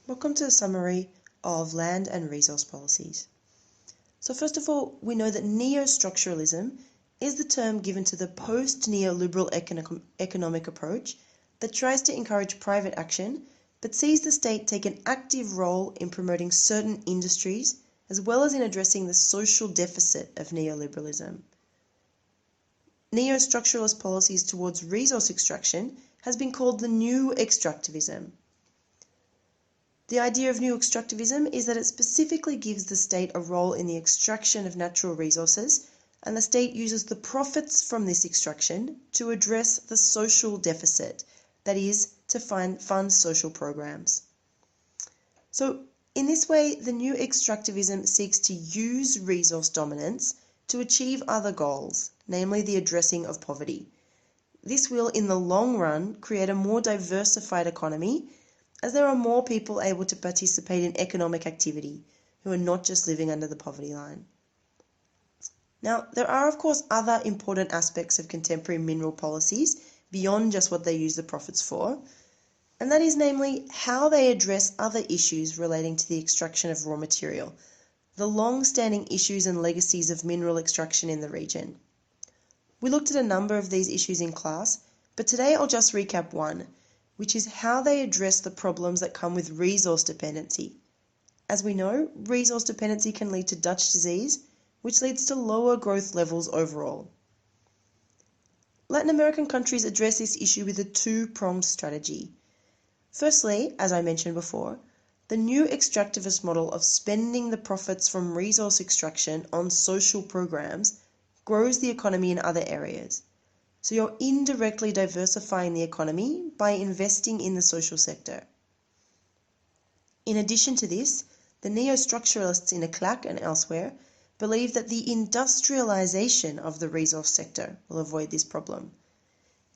Welcome to a summary of land and resource policies. So first of all, we know that neo-structuralism is the term given to the post-neoliberal economic approach that tries to encourage private action but sees the state take an active role in promoting certain industries as well as in addressing the social deficit of neoliberalism. Neo-structuralist policies towards resource extraction has been called the new extractivism. The idea of new extractivism is that it specifically gives the state a role in the extraction of natural resources, and the state uses the profits from this extraction to address the social deficit, that is, to fund social programs. So, in this way, the new extractivism seeks to use resource dominance to achieve other goals, namely the addressing of poverty. This will, in the long run, create a more diversified economy, as there are more people able to participate in economic activity who are not just living under the poverty line. Now, there are of course other important aspects of contemporary mineral policies beyond just what they use the profits for, and that is namely how they address other issues relating to the extraction of raw material, the long-standing issues and legacies of mineral extraction in the region. We looked at a number of these issues in class, but today I'll just recap one, which is how they address the problems that come with resource dependency. As we know, resource dependency can lead to Dutch disease, which leads to lower growth levels overall. Latin American countries address this issue with a two-pronged strategy. Firstly, as I mentioned before, the new extractivist model of spending the profits from resource extraction on social programs grows the economy in other areas. So you're indirectly diversifying the economy by investing in the social sector. In addition to this, the neo-structuralists in ECLAC and elsewhere believe that the industrialization of the resource sector will avoid this problem.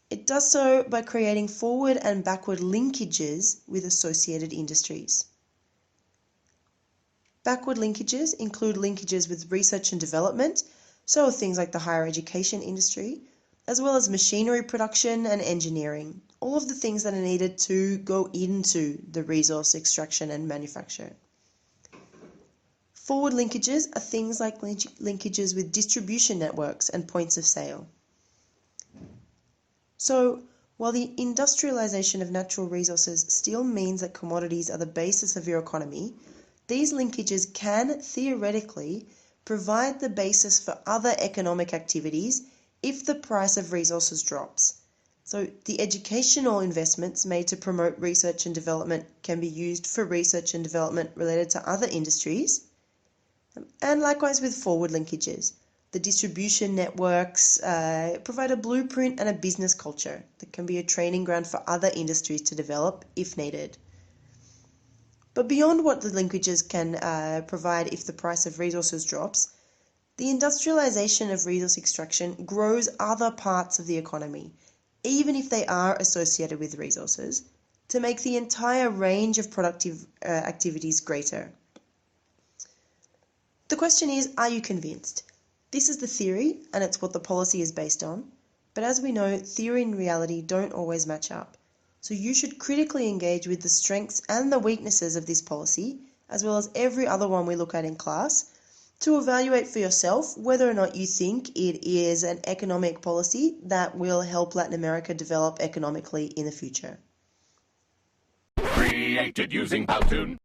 It does so by creating forward and backward linkages with associated industries. Backward linkages include linkages with research and development, so things like the higher education industry, as well as machinery production and engineering, all of the things that are needed to go into the resource extraction and manufacture. Forward linkages are things like linkages with distribution networks and points of sale. So, while the industrialization of natural resources still means that commodities are the basis of your economy, these linkages can theoretically provide the basis for other economic activities if the price of resources drops. So the educational investments made to promote research and development can be used for research and development related to other industries. And likewise with forward linkages. The distribution networks provide a blueprint and a business culture that can be a training ground for other industries to develop if needed. But beyond what the linkages can provide if the price of resources drops, the industrialization of resource extraction grows other parts of the economy, even if they are associated with resources, to make the entire range of productive activities greater. The question is, are you convinced? This is the theory, and it's what the policy is based on, but as we know, theory and reality don't always match up. So you should critically engage with the strengths and the weaknesses of this policy, as well as every other one we look at in class, to evaluate for yourself whether or not you think it is an economic policy that will help Latin America develop economically in the future. Created using Powtoon.